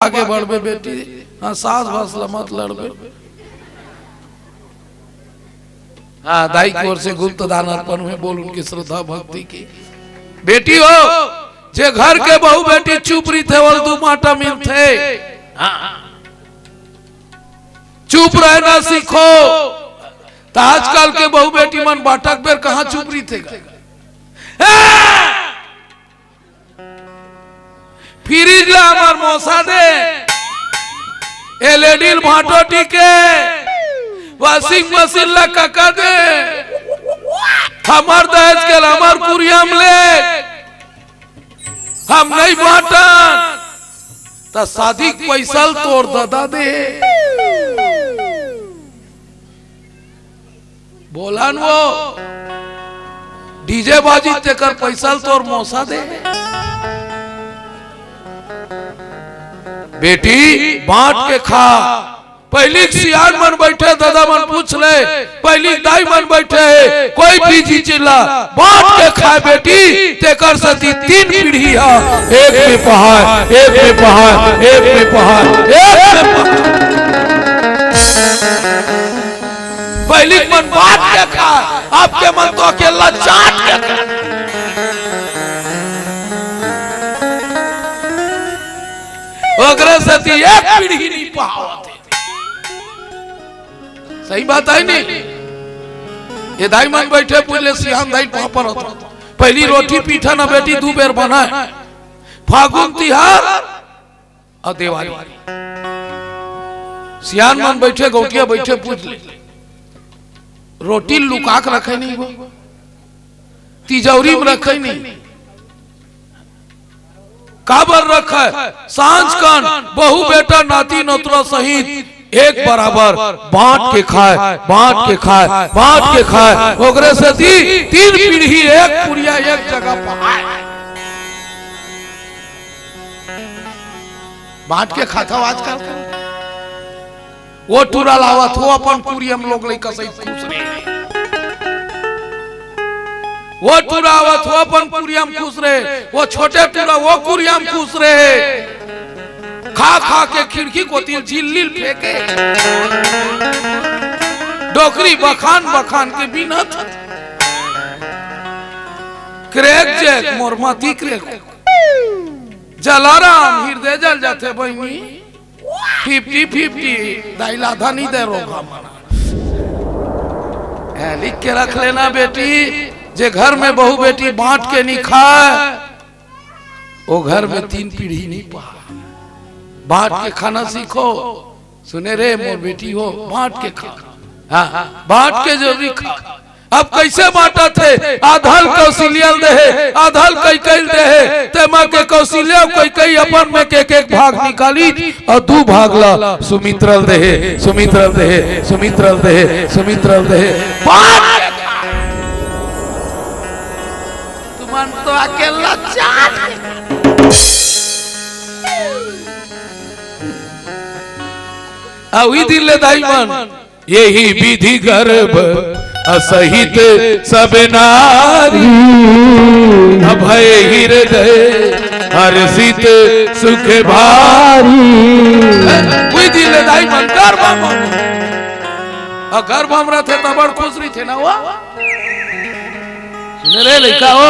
आगे बढ़बे बेटी। हाँ सास भसला मत लड़बे। हाँ दाई की ओर से गुप्त दान अर्पण में बोल उनकी श्रद्धा भक्ति की। बेटी हो जे घर के बहू बेटी चुप रही थे और दू माटा मिलते। चुप रहना सीखो। तो आजकल के बहू बेटी मन बाटक बेर कहाँ चुप रही थे। फ्रिज ला हमार मौसा दे, एलईडी भाटो टीके, वॉशिंग मशीन ला काका दे, हमार दहेज के हमार कुरियम ले, हम नहीं बाटन। तो शादी पैसा तोड़ दादा दे। बोला न वो डीजे बाजी तेकर पैसा तोड़ मौसा दे। बेटी बांट के खा। पहली सियान मन बैठे दादा मन पूछ ले, पहली दाई मन बैठे कोई बीजी चिल्ला बांट के खाए बेटी। तेकर सती तीन पीढ़ी है, एक में पहाड़, एक में पहाड़, एक में पहाड़, एक में पहाड़। पहली मन बांट के खा, आपके मन तो अकेला चाट के खा। सती एक पीढ़ी नहीं पावते। सही बात है नहीं। ये दाई मन बैठे पूछले सियान दाई पापड़ होता। पहली रोटी पीठा ना बेटी दो बेर बनाए, फागुन तिहार और दिवाली। सियान मन बैठे गौटिया बैठे पूछले रोटी लुका के रखे नहीं, वो तिजौरी में रखे नहीं, काबर रखा है। सांझ कान बहु बेटा नाती नोतरा सहित एक बराबर बांट के खाए, बांट के खाए, बांट के खाए। ओकरे से तीन पीढ़ी एक पुड़िया एक जगह पहाड़ बांट के खाता आजकल। वो टूरा लावत हो अपन पूरी हम लोग लेकर सही खुश रहे। वो टूरावत हो अपन कुरियम खुश रहे, वो छोटे टूरा वो कुरियम खुश रहे। खा खा के खिड़की को झिल्ली फेंके, डोकरी बखान बखान के बिना क्रेक जे मोरमती क्रेक जलाराम हृदय जल जाते बहनी। 50-50 दाइला धनी दे रोगा मना। लिख के रख लेना बेटी। जे घर में बहू बेटी बांट के नहीं खाए, वो घर में तीन पीढ़ी नहीं पा। बांट के खाना सीखो। सुने रे मोर बेटी हो, बांट के खा। हाँ बांट के जरूरी खा। अब कैसे बांटा थे? आधल कौशल्या दे, आधल कई कई दे। तेमा के कौशल्या कई कई अपन में के एक भाग निकाली और दो भाग ला सुमित्रल दे, सुमित्रल दे, सुमित्रल दे, सुमित्रल दे। बांट मन तो अकेला चाट। अवी दिल दाई मन यही विधि गर्भ असहित सब नारी। अभय हृदय हर्षित सुख भारी। वही दिल दाई मन गर्भ गर्भ हमरा थे तो बड़ खुश रही थे ना। वो मेरे लड़का हो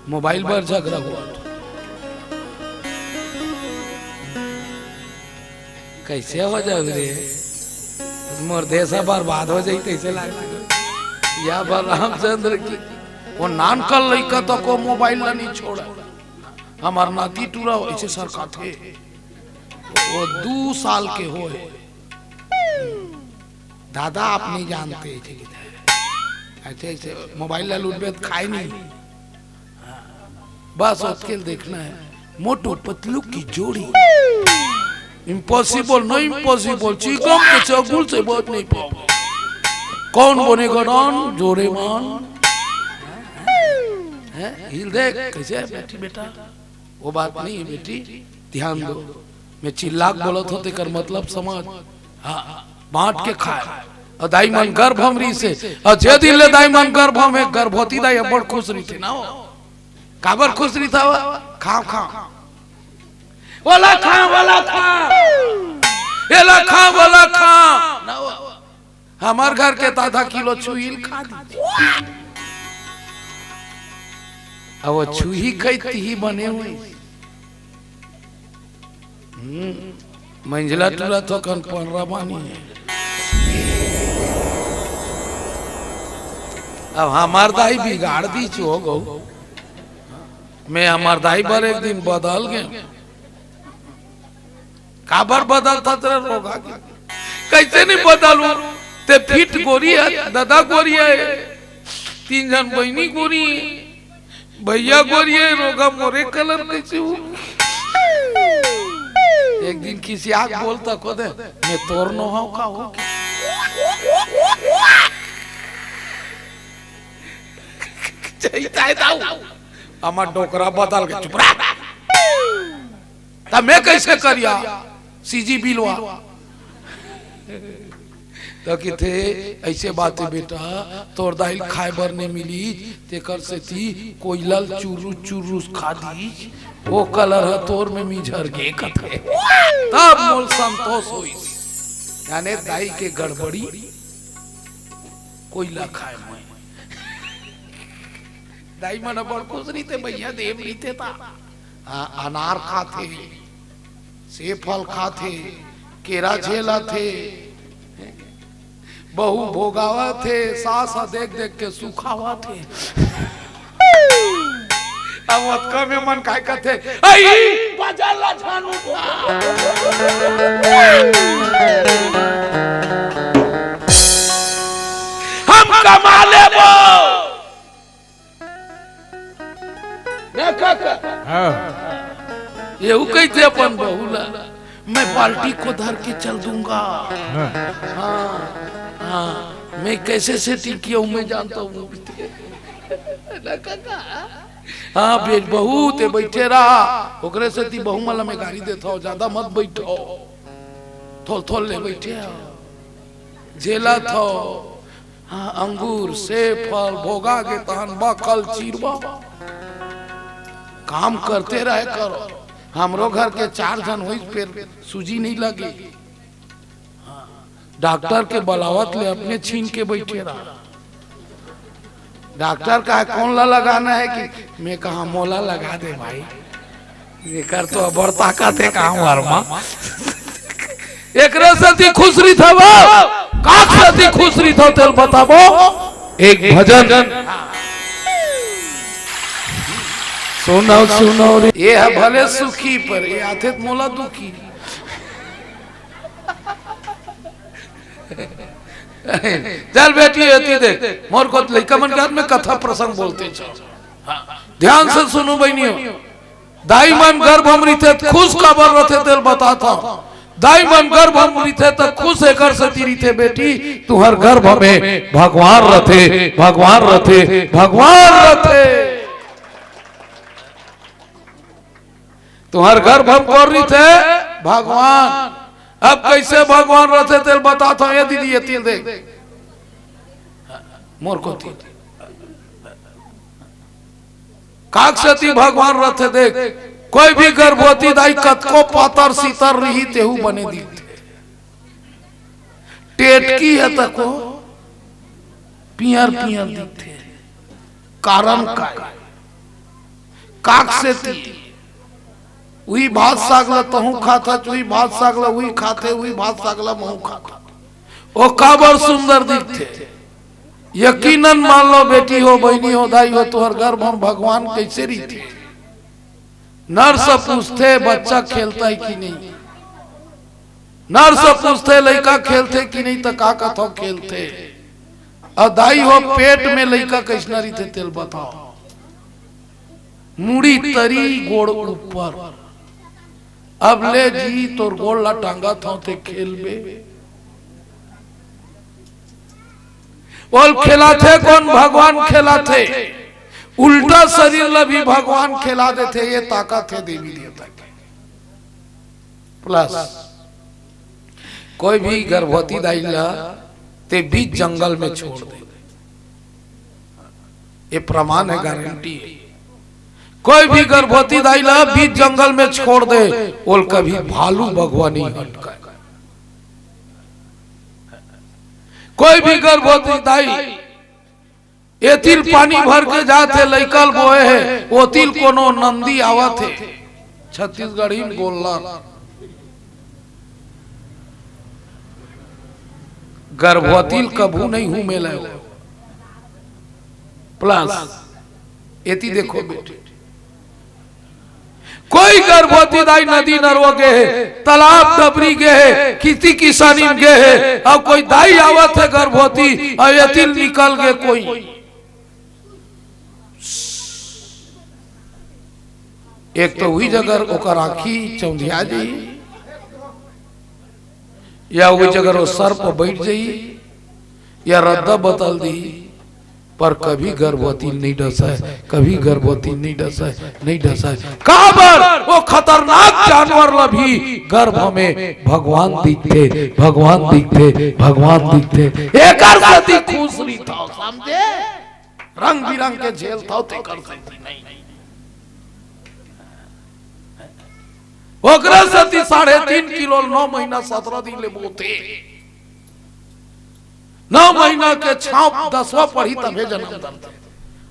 मोबाइल पर झगड़ा हुआ। कैसे हो जाए रे मोर देश बर्बाद हो जाए। कैसे लगता या रामचंद्र की वो नान कल लड़का तो को मोबाइल ला नहीं छोड़ा। हमार नाती टूरा ऐसे सरका थे वो 2 साल के हो। दादा आप नहीं जानते ऐसे मोबाइल ला लूट बेत खाए नहीं। बस उसके देखना है मोटू पतलू की जोड़ी। इम्पॉसिबल नहीं इम्पॉसिबल, चिकम के चौगुल से बहुत नहीं पाओ। कौन बनेगा डॉन जोरेमान? हिल देख कैसे है बेटी बेटा। वो बात नहीं है बेटी, ध्यान दो। मैं चिल्लाक बोलत होते कर मतलब समझ। हाँ बांट के खाए। और दाई मन गर्भ हमरी से और जे दिन ले दाई मन गर्भ में गर्भवती दाई बड़ खुश रही थी ना। काबर खुश रही था खाओ खाओ वाला खा एला खा वाला खा हमार घर के आधा किलो छुईल खा दी अब वो छुही कहती ही बने हुए मंजिला टूरा तो कन पंद्रह बानी है। अब हमार दाई बिगाड़ दी चो गो मैं हमार दाई पर एक दिन बदल गए काबर बदल था तेरा रोगा कैसे नहीं बदलू ते फिट गोरी है दादा गोरी है तीन जन बहनी गोरी है भैया गोरी है रोगा मोरे कलर कैसे हो एक दिन किसी आग बोलता को दे मैं तोर नो हाउ का हो हमार डोकरा बदल के चुप रहा तब मैं कैसे करिया सीजी बिलवा तो कि थे ऐसे बातें बेटा तोर दाइल खाए बर ने मिली तेकर से थी कोई लल चुरूस खा दी वो कलर है तोर में मिझर गे कथे तब मोल संतोष हुई यानी दाई के गड़बड़ी कोई ला खाए मैं दाई मन बड़ खुश नहीं थे भैया देव नहीं थे ता अनार खाते सेब फल खाते केरा झेला थे बहु भोगावा थे सासा देख देख के सुखावा थे अब वत्का में मन काय कहते आई बजाला छानू हम कमा लेबो देखा ये कहते अपन बहुला मैं बाल्टी को धर के चल दूंगा हाँ मैं कैसे सेटिंग किया हूँ मैं जानता हूँ हाँ बेच बहू ते बैठे रहा ओकरे से ती बहू मला में गाड़ी देता हो ज्यादा मत बैठो थोल ले बैठे झेला थो हाँ अंगूर सेब फल भोगा के तहन बकल चीरवा काम करते रहे करो हमरो घर के 4 जन हुई फिर सूजी नहीं लगी डॉक्टर के बलावत ले अपने छीन के बैठे रहा डॉक्टर का कौन ला लगाना है कि मैं कहा मोला लगा दे भाई ये कर तो बड़ ताकत है कहा वर्मा एक रसती खुसरी था वो काक सती खुसरी था तेल बताबो एक भजन सुनो रे ये है भले सुखी पर ये आते मोला दुखी चल बेटी होती देख मोर को लड़का मन घर में कथा प्रसंग बोलते ध्यान से सुनो बहनियों दाई मन गर्भ हमरी थे खुश खबर रथे तेल बताता दाई मन गर्भ हमरी थे तो खुश है कर सती थे बेटी तुहर गर्भ में भगवान रथे तुहर गर्भ हम कर रही थे भगवान अब कैसे भगवान रथे तेल बताता हूँ ये दीदी ये तीन देख मोर को थी काक सती भगवान रथे देख कोई भी गर्भवती दाई कतको पातर सीतर रही तेहू बने दी टेटकी है तको पियर दिखे कारण का काक सती वही भात सागला तहू खाता वही भात सागला वही खाते वही भात सागला महू खाता ओ काबर सुंदर दिखते यकीनन मान लो बेटी हो बहनी हो दाई हो तुहर गर्भ हम भगवान कैसे रही थे नर से पूछते बच्चा खेलता है कि नहीं नर से पूछते लड़का खेलते कि नहीं तो का कथो खेलते और दाई हो पेट में लड़का कैसना रही थे तेल बताओ मुड़ी तरी गोड़ ऊपर अब ले जी तोर गोड़ ला टांगा था ते खेलबे बोल खेला थे कौन भगवान खेला थे उल्टा शरीर ला भी भगवान खेला देते ये ताकत है देवी देवता की प्लस कोई भी गर्भवती दाई ला ते बीच जंगल में छोड़ दे ये प्रमाण है गारंटी है कोई भी गर्भवती दाई ला बीच जंगल में छोड़ दे, बोल कभी भालू भगवानी हटका। कोई भी गर्भवती दाई एतिल पानी भर के जाते लइकल बोए है, ओतिल कोनो नंदी आवत है। छत्तीसगढ़ी में बोलना गर्भवती कभू नहीं हूं मेला प्लस एती देखो बेटे, कोई गर्भवती दाई नदी नरवा गे है, तालाब डबरी गे है, खेती किसानी गे है, अब कोई दाई आवत है गर्भवती और एतिल निकल गए कोई। एक तो वही जगह ओकर आखी चौंधिया जाई, या वही जगह वो सर पर बैठ जाई, या रद्दा बतल दी, पर कभी गर्भवती नहीं डसा है, कभी गर्भवती नहीं डसा है, नहीं डसा है। काबर वो खतरनाक जानवर ला भी गर्भ में भगवान दिखते, भगवान दिखते, भगवान दिखते। एक सती खुश नहीं था, समझे, रंग बिरंग के झेल था ते कर सकती नहीं। ओकरा सती 3.5 किलो 9 महीना 17 दिन ले बोते, 9 महीना के छाप 10वां पढ़ी तबे जन्म दलते।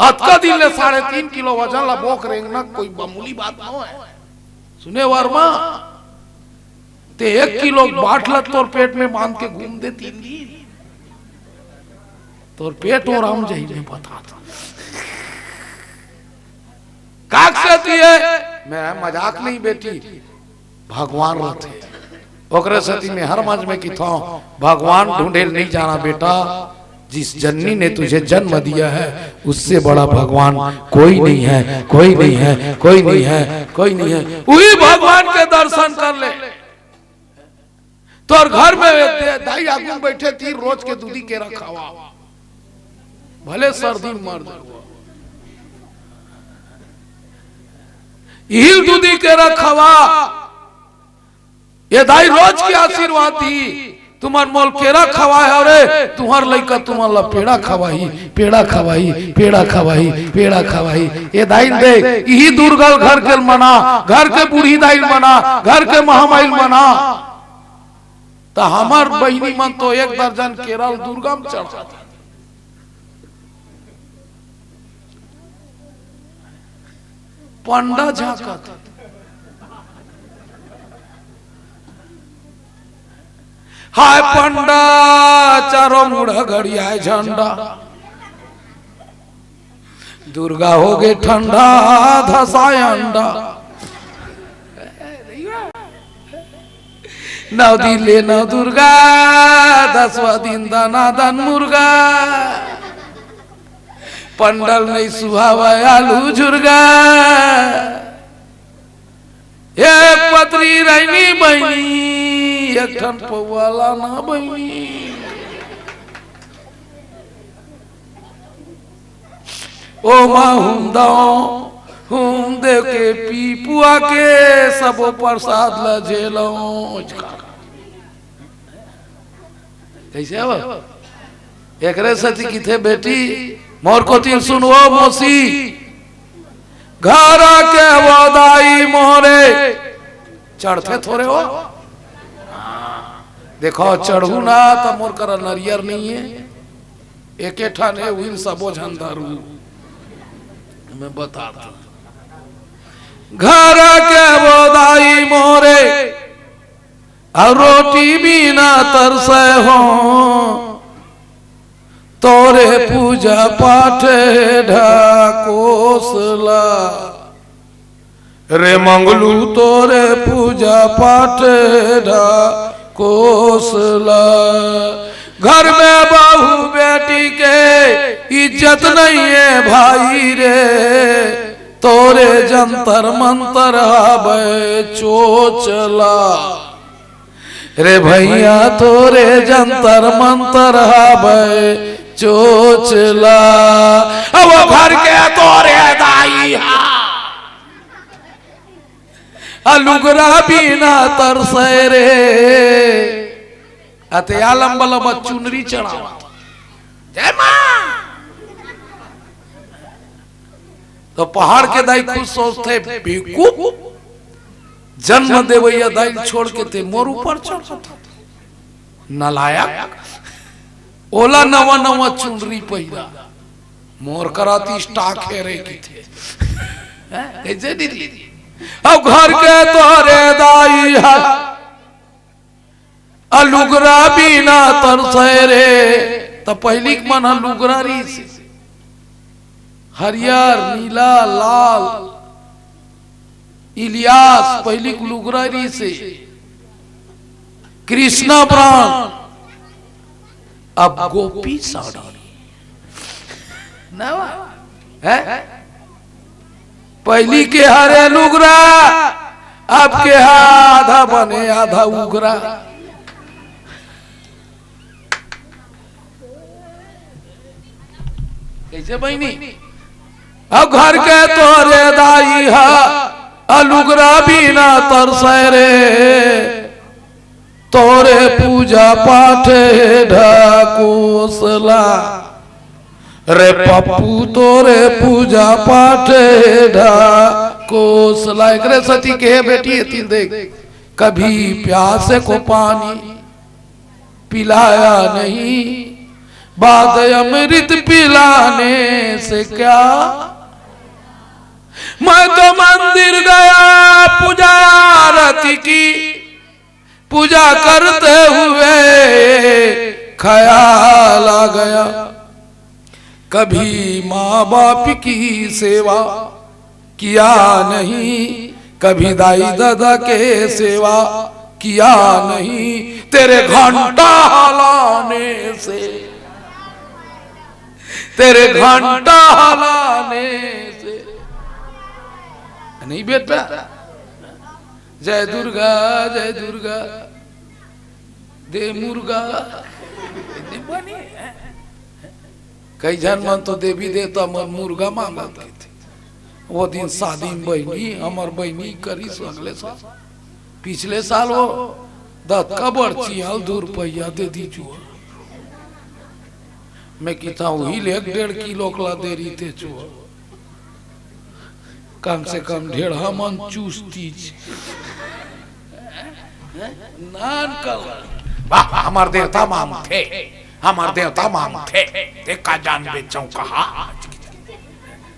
अतका दिन ले 3.5 किलो वजन ला बोक रेंगना कोई मामूली बात न है। सुने वर्मा, ते 1 किलो बाट ला तोर पेट में बांध के घूम दे 3 दिन, तोर पेट और आम जाई में बता था। काक सती है, मैं मजाक नहीं बेटी, भगवान रहते ओकरे सती में हर मंच में किथा भगवान ढूंढे नहीं जाना बेटा। जिस जननी ने तुझे जन्म दिया है उससे बड़ा भगवान कोई नहीं है, कोई नहीं है, कोई नहीं है, कोई नहीं है। वही भगवान के दर्शन कर ले। तो घर में दाई आगू बैठे थी, रोज के दूधी के रखावा, भले सर्दी मर जाओ, हिल दूधी के रखावा, ये दाई रोज की आशीर्वाद दी। तुम्हार मोल केरा खवाए अरे तुम्हार लइका तुम्हार ला पेड़ा खवाई, पेड़ा खवाई, पेड़ा खवाई, पेड़ा खवाई। ये दाई दे यही दुर्गल घर के मना, घर के बूढ़ी दाई मना, घर के महामाई मना। तो हमार बहिनी मन तो 1 दर्जन केरा दुर्गा में चढ़ा था। पंडा झाका था, हाय पंडा चारों मुड़ा घड़िया झंडा, दुर्गा हो गए ठंडा धसाए अंडा। नौ दिन ले नौ दुर्गा, 10वां दिन दाना दान मुर्गा, पंडल नहीं सुहावा आलू झुरगा। एक पत्री रहनी बहनी, एक ठन पौवाला ना बहनी। ओ माँ हुम दे के पी पुआ के सबो प्रसाद ला झेलो। कैसे अब एकरे सती किथे बेटी मोर को तिल सुनवो मोसी, घर के वदाई मोरे चढ़ते थोड़े हो। देखो चढ़ू ना तो मोर कर नरियर नहीं है, एक ठान है विल सबो झंदारू मैं बता दू। घर के वदाई मोरे और रोटी भी ना तरसे हो, तोरे पूजा पाठ ढाकोसला रे मंगलू, तोरे पूजा पाठ ढाकोसला। घर में बहू बेटी के इज्जत नहीं है भाई रे, तोरे जंतर मंतर हवे चोचला रे भैया, तोरे जंतर मंतर हवे चोचला। अब घर के तोरे दाई अलुगरा बिना तरसे रे, अते आलम बलम चुनरी चढ़ावा। जय मां तो पहाड़ के दाई खुद सोचते बेवकूफ, जन्म देवैया दाई छोड़ के ते मोर ऊपर चढ़ नलायक। ओला नवा नवा चुनरी पहिरा मोर कराती स्टाक हेरे की थे कैसे दीदी। अब घर के तोरे दाई है अलुगरा बिना तरसे रे, तो पहली मन लुगरा री से हरियर नीला लाल इलियास पहली लुगरा री से कृष्णा प्राण अब गोपी साड़ी नवा है। पहली के हरे लुगरा अब के आधा बने आधा उगरा। कैसे बहनी। अब घर के तोरे दाई है अलुगरा बिना तरसे रे, तोरे पूजा पाठे ढकोसला रे पप्पू, तोरे पूजा पाठे ढकोसला। एकरे सती के बेटी तीन देख, कभी प्यासे को पानी पिलाया नहीं, बाद अमृत पिलाने से क्या। मैं तो मंदिर गया पूजा आरती की, पूजा करते हुए ख्याल आ गया, कभी माँ बाप की सेवा किया नहीं, कभी दाई दादा के सेवा किया नहीं, तेरे घंटा लाने से, तेरे घंटा लाने से नहीं बेटा। जय दुर्गा जय दुर्गा दे मुर्गा। कई जन मन तो देवी देवता मन मुर्गा मांगत थे। वो दिन शादी में बहनी हमार बहनी करी अगले साल, पिछले साल वो दत कबर चियाल 2 रुपया दे दी चुआ। मैं कहता वही 1.5 किलो कला दे रही थे चुआ, कम से कम 1.5 मन चूस तीज नान कल। हमार देवता माम थे, हमार देवता मांग थे, देखा जान बेचों कहा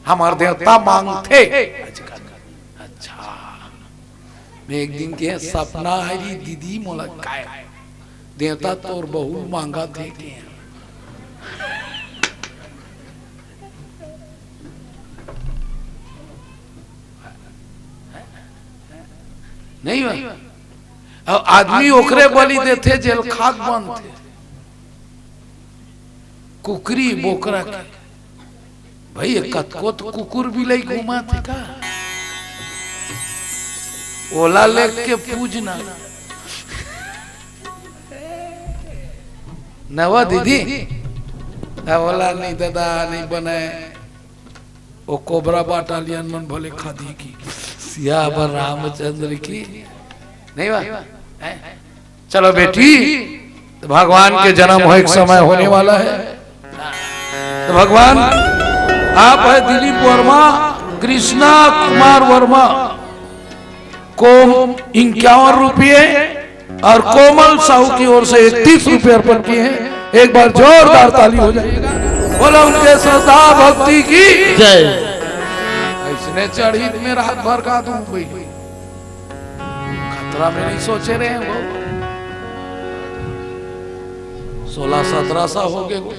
हमार देवता मांग थे। अच्छा मैं एक दिन के सपना आई दीदी मोला काय देवता तोर बहु मांगा थे के नहीं भाई। आदमी ओकरे बलि देते जेल खाक बंद थे, कुकरी बोकरा के भाई कतको तो कुकुर भी लई घुमा थे का। ओला लेके के पूजना नवा दीदी ओला नहीं दादा नहीं बनाए। वो कोबरा बाटालियन मन भले खादी की सियावर रामचंद्र की नहीं बा। चलो बेटी तो भगवान के जन्म हो एक समय होने वाला है। तो भगवान आप है दिलीप वर्मा, कृष्णा कुमार वर्मा को 51 रुपये और कोमल साहू की ओर से 31 रुपये अर्पण किए हैं। एक बार जोरदार ताली हो जाएगा। बोलो उनके श्रद्धा भक्ति की जय। इसने चढ़ी में रात भर का दूं भाई, खतरा में नहीं सोचे रहे हैं वो। 16-17 सा हो गए वो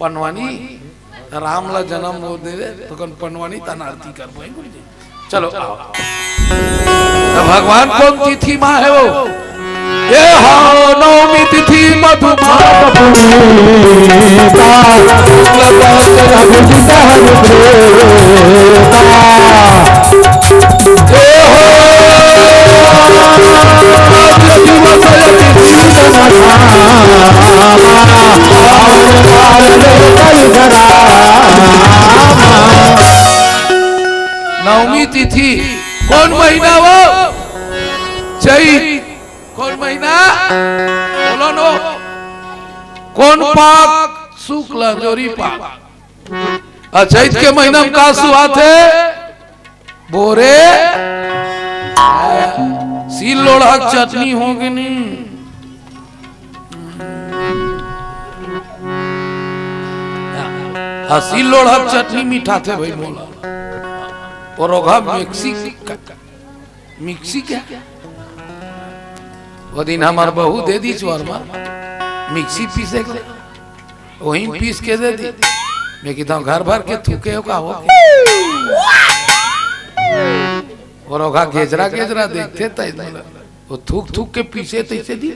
पनवानी राम ला जन्म हो दे तो कन पनवानी तनारती कर पाए। चलो आओ। भगवान कौन तिथि माँ है वो? ये हाँ नवमी तिथि नवमी तिथि कौन महीना वो? चैत। कौन महीना बोलो नो? कौन पाक? शुक्ल जोरी पाक। चैत के महीना में का शुरुआत है? बोरे सील लोढ़ा चटनी होगी नहीं। सील लोढ़ा चटनी मीठा थे भाई बोला। और ओघा मिक्सी क्या? वो दिन हमार बहू दे दी चोरमा मिक्सी पीसे के वहीं पीस के दे दी। मैं कहता हूँ घर भर के थूके हो का हो और ओघा गेजरा गेजरा देखते थे वो थूक थूक के पीछे तैसे दी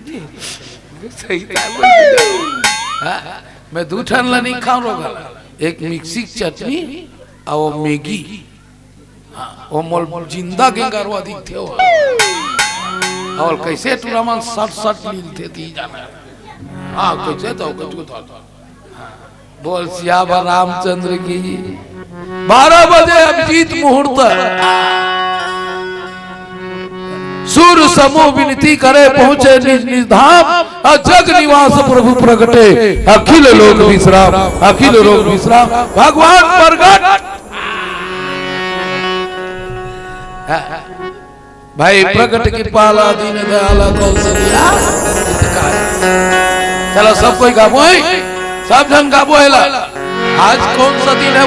सही मैं दू ठन ला नहीं खाऊं रोगा एक मिक्सी चटनी और वो मैगी वो मोल जिंदा गेंगारवा दिखते हो और कैसे टूर्नामेंट 60 मिलते थी जाना। हाँ कैसे तो बोल सियावर रामचंद्र की 12 बजे अभिजीत मुहूर्त सूर समूह विनती करे पहुंचे निज निज धाम जग निवास प्रभु प्रगटे अखिल लोक विश्राम भगवान प्रगट। भाई प्रगट की पाला दीन दयाला कौशल्या। चलो सब कोई गाबो सब जन गाबो। आज कौन सा दिन है?